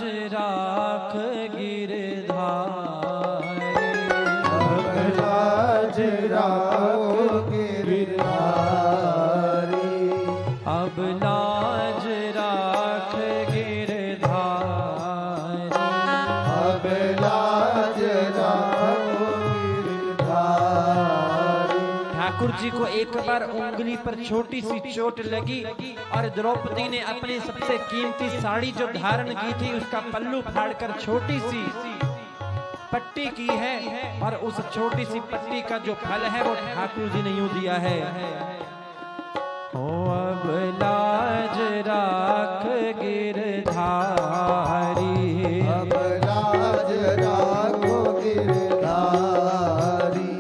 राख गिरधारी, अब लाज राख गिरधारी, अब लाज राख गिरधारी, अब लाज राख गिरधारी। ठाकुर जी को एक बार उंगली पर छोटी सी चोट लगी और द्रौपदी ने अपने सबसे कीमती साड़ी जो धारण की थी उसका पल्लू फाड़कर छोटी सी पट्टी की है और उस छोटी सी पट्टी का जो फल है वो ठाकुर जी ने यूं दिया है। ओ अब लाज राख गिरधारी, अब लाज राख गिरधारी,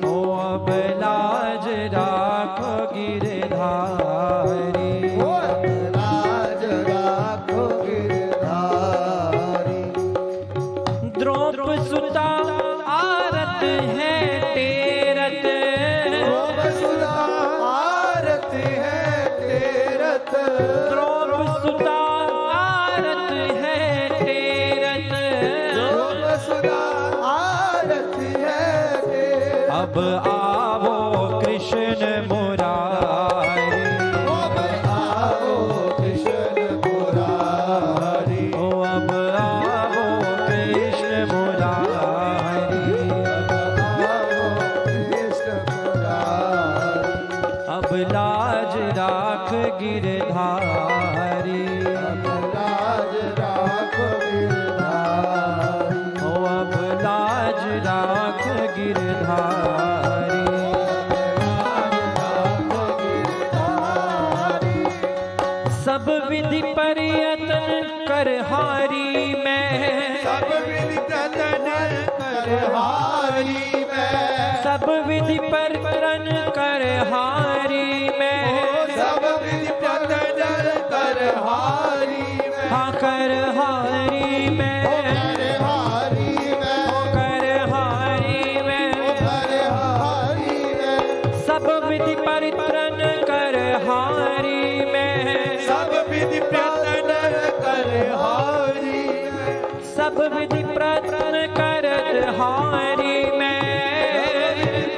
ओ अब लाज राख गिरधारी, अब लाज राख गिरधारी। द्रौप सुता आरत है टेरत, द्रौप सुता आरत है टेरत, द्रौप सुता आरत है टेरत, द्रौप सुता आरत है टेरत। अब आवो कृष्ण मुरारी, अब आओ कृष्ण मुरारी, ओ अब आवो कृष्ण मुरारी, आओ कृष्ण मुरारी। अब लाज राख गिरधारी, अब लाज राख गिरधारी, ओ अब लाज राख गिरधारी, सब विधि प्रयत्न कर हारी मैं, सब विधि प्रयत्न कर हारी मैं, सब विधि प्रयत्न कर हारी मैं, सब विधि प्रयत्न कर हारी मैं, हाँ कर हारी मैं, कर हारी मैं, कर हारी मैं, कर हारी मैं, सब विधि प्रयत्न कर हारी मैं, सब विधि प्रयत्न कर हारी मैं, सब विधि प्रयत्न कर हारी मैं,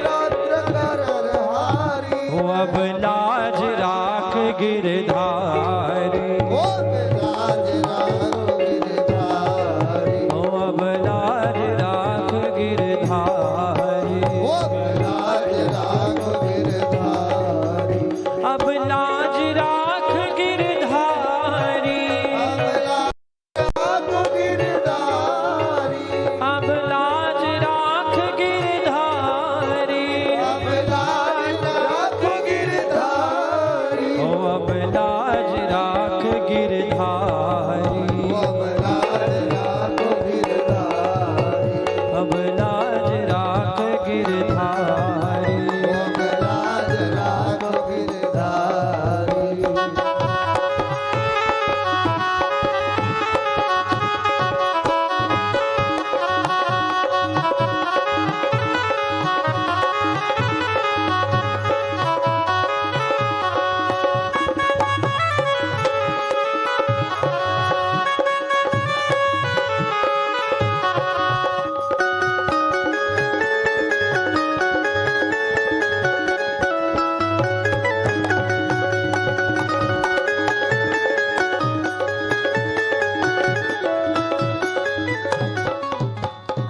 प्रयत्न कर हारी। ओ अब लाज राख गिरधारी, ओ लाज राख गिरधारी, ओ अब लाज राख गिरधारी, ओ लाज राख गिरधारी, अब लाज राख गिरधारी, राख गिरधारी, अब लाज राख गिरधारी, अब लाज राख गिरधारी, ओ अब लाज राख गिरधारी, अब लाज राख गिरधारी, अब लाज राख गिरधारी। अब लाज राख गिरधारी।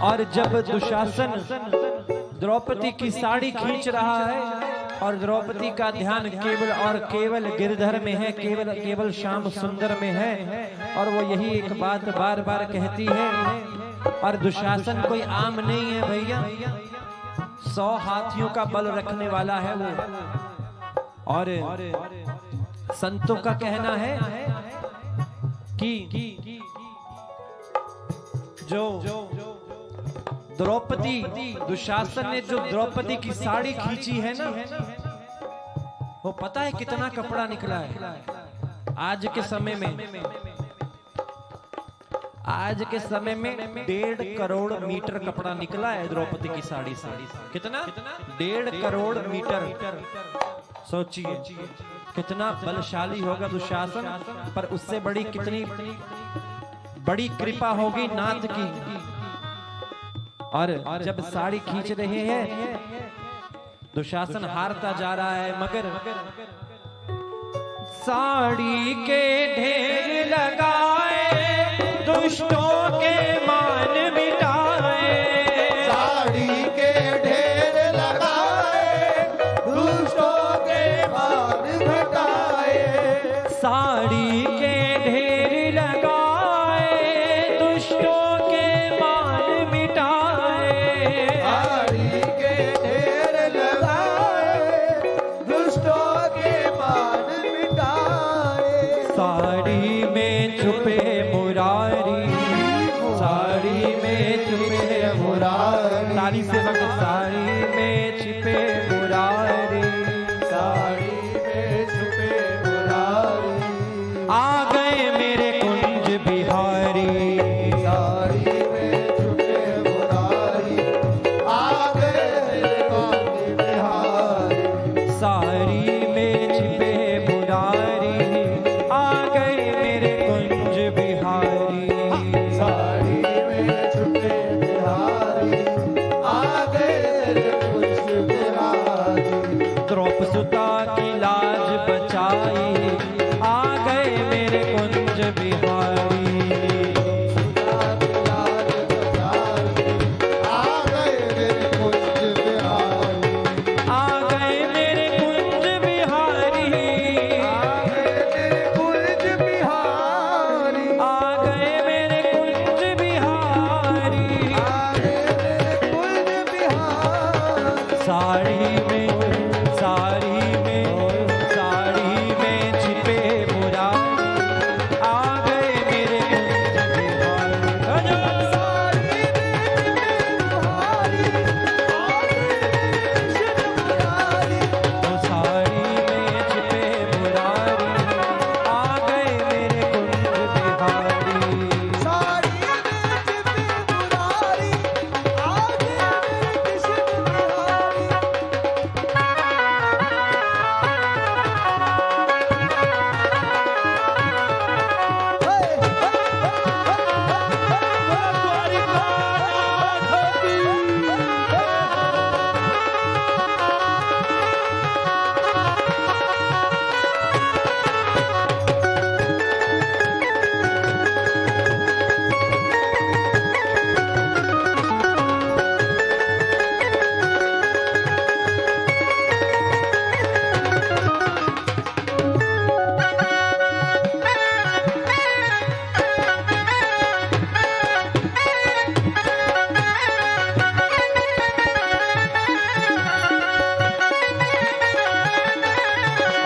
और जब दुशासन द्रौपदी की साड़ी खींच रहा है और द्रौपदी का ध्यान केवल और केवल गिरधर में है, केवल श्याम सुंदर में है, और वो यही एक बात बार बार कहती है। और दुशासन कोई आम नहीं है भैया, 100 हाथियों का बल रखने वाला है वो। और संतों का कहना है कि जो द्रौपदी, दुशासन ने जो द्रौपदी की साड़ी खींची है ना, वो पता है कितना कपड़ा निकला है आज के समय में। आज के समय में 1.5 करोड़ मीटर कपड़ा निकला है द्रौपदी की साड़ी से। कितना? 1.5 करोड़ मीटर। सोचिए कितना बलशाली होगा दुशासन, पर उससे बड़ी कितनी बड़ी कृपा होगी नाथ की। और जब साड़ी खींच रहे हैं दुशासन हारता जा रहा है, मगर साड़ी के ढेर लगाए दुष्टों के मान मिटाए, साड़ी के ढेर लगाए दुष्टों के मान घटाए, साड़ी के ढेर लगाए दुष्टों के मान मिटाए, साड़ी के ढेर लगाए दुष्टों के मान मिटाए, साड़ी में छुपे मुरारी, साड़ी में छुपे मुरारी, ताली से वक्त साड़ी में छिपे मुरारी, साड़ी में छुपे मुरारी, आ गए मेरे कुंज बिहारी, साड़ी में छुपे मुरारी, आ गए कुंज बिहारी, साड़ी में छिपे मुरारी, आ गए मेरे कुंज बिहारी, साड़ी में छुपे बिहारी, आ गए कुंज बिहारी, द्रौपदुता की लाज बचाई, आ गए मेरे कुंज बिहारी, आ गए कुंज बिहारी, आ गए मेरे कुंज बिहारी, आ गए कुंज बिहारी, आ गए मेरे कुंज बिहारी, आ गए कुंज बिहारी, साड़ी में छिपे मुरारी, आ गए मेरे कुंज बिहारी। तो साड़ी में छिपे मुरारी, आ गए मेरे कुंज बिहारी, साड़ी में छिपे मुरारी, आ गए कृष्ण बिहारी,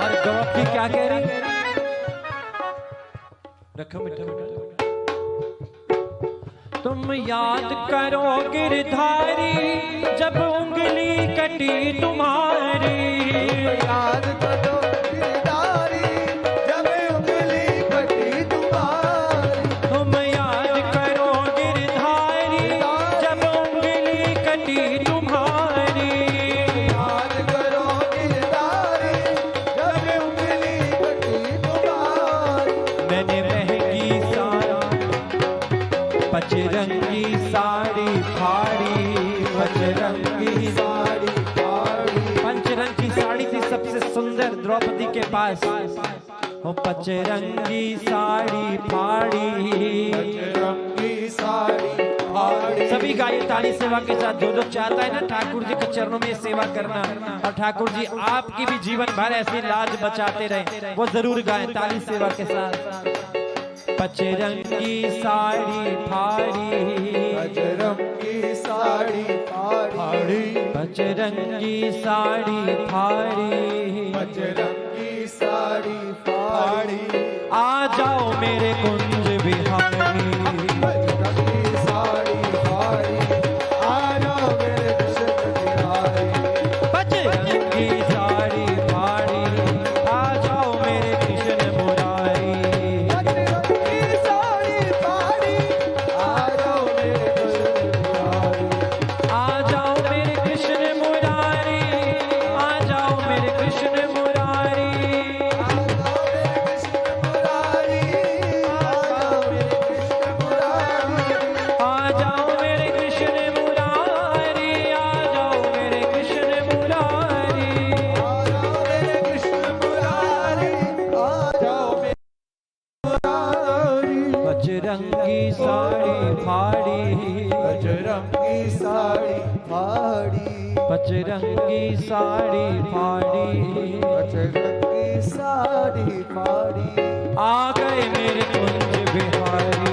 और द्रौपदी क्या कह रही? रखो मिठा मिठा। तुम याद करो गिरधारी, जब उंगली कटी तुम्हारी, याद करो गिरधारी, जब उंगली कटी तुम्हारी, तुम याद करो गिरधारी, जब उंगली कटी तुम्हारी, याद करो गिरधारी, जब उंगली कटी तुम्हारी, मैंने महंगी पचरंगी साड़ी फाड़ी, पचरंगी साड़ी फाड़ी, पंचरंग की साड़ी थी सबसे सुंदर द्रौपदी के पास, वो पचरंगी साड़ी फाड़ी, रंगी साड़ी फाड़ी, सभी गाये ताली सेवा के साथ। जो चाहता है ना ठाकुर जी के चरणों में सेवा करना, और ठाकुर जी आपकी भी जीवन भर ऐसी लाज बचाते रहे, वो जरूर गाए ताली सेवा के साथ। पचरंगी साड़ी फाड़ी, रंगी साड़ी फाड़ी, पचरंगी साड़ी फाड़ी, रंगी साड़ी फाड़ी, आ जाओ मेरे कुंज बिहारी, रंगी साड़ी फाड़ी, आ जाओ मेरे कृष्ण बिहारी, पचरंगी साड़ी फाड़ी, आ जाओ मेरे कृष्ण मुरारी, रंगी साड़ी फाड़ी, आ जाओ मेरे कृष्ण बिहारी, आ जाओ मेरे कृष्ण मुरारी, आ जाओ मेरे कृष्ण मुरारी, आ जाओ मेरे कृष्ण मुरारी, आ जाओ मेरे कृष्ण साड़ी फाड़ी, बजरंगी साड़ी फाड़ी, बजरंगी साड़ी फाड़ी, बजरंगी साड़ी फाड़ी, आ गए मेरे कुंज बिहारी।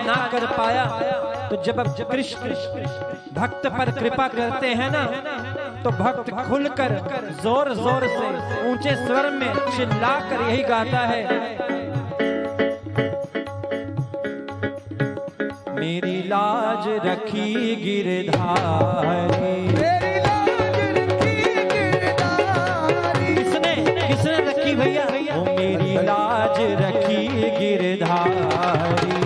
ना कर पाया तो जब कृष्ण भक्त पर कृपा करते हैं ना तो भक्त खुलकर जोर जोर से ऊंचे स्वर में चिल्लाकर यही गाता है, मेरी लाज रखी गिरधारी। किसने किसने रखी भैया? ओ मेरी लाज रखी गिरधारी।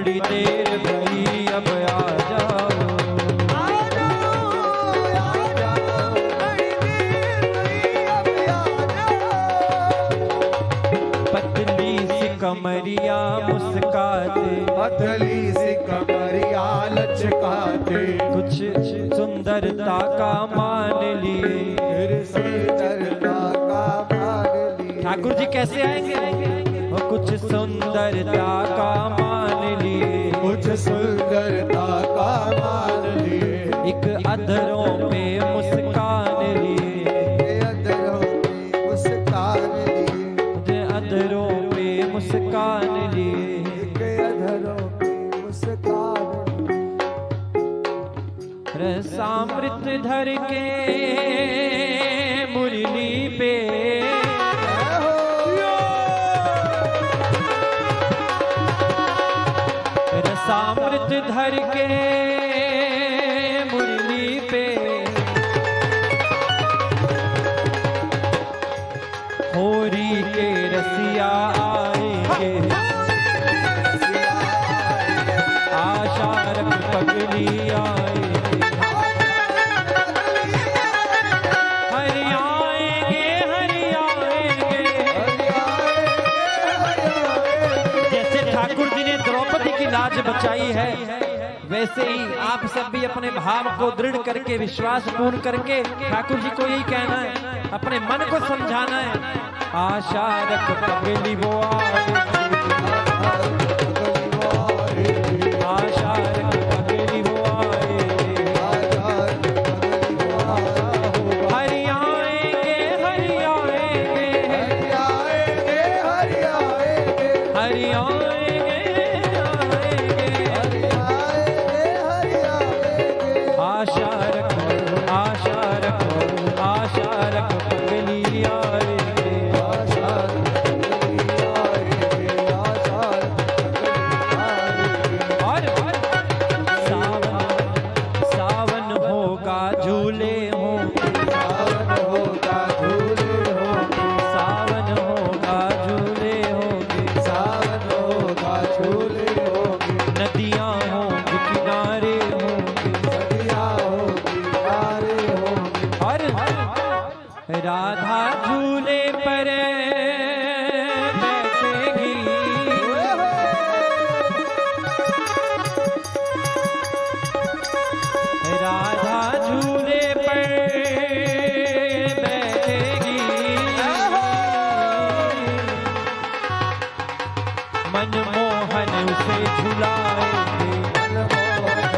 बड़ी देर भई अब आ जाओ, पतली सी कमरिया मुस्काते, पतली सी कमरिया लचकाते, कुछ सुंदरता का मान लिए, फिर सुंदरता का मान लिए। ठाकुर जी कैसे आएंगे? वो कुछ सुंदरता का मान लिए, कुछ सुंदरता का मान लिए, एक अधरों पे मुस्कान लिए, अधरों पे मुस्कान लिए, अधरों पे मुस्कान लिए, अधरों पे मुस्कान लिए। रसामृत धर के मुरली पे, रसामृत धर के मुरली पे, होरी के रसिया आएंगे, आशा रख पगली आएंगे, हरि आएंगे हरि आएंगे। जैसे ठाकुर जी ने द्रौपदी की लाज बचाई है, वैसे ही आप सब भी अपने भाव को दृढ़ करके, विश्वास पूर्ण करके ठाकुर जी को यही कहना है, अपने मन को समझाना है। आशा रख पगली वो आएगी, आशा रख पगली वो आएगी, हरि आएंगे हरि आएंगे, हरि आएंगे आशा रखो आशा रखो आशा रखो पगली आएंगे, और सावन सावन होगा झूले होंगे, सावन होगा झूले होंगे, सावन होगा झूले होंगे, सावन होगा झूले होंगे, नदियाँ होंगी किनारे होंगे, नदियाँ होंगी किनारे होंगे, और राधा झूले पर बैठेगी, राधा झूले पर बैठेगी, मनमोहन उसे झुलाएंगे, मनमोहन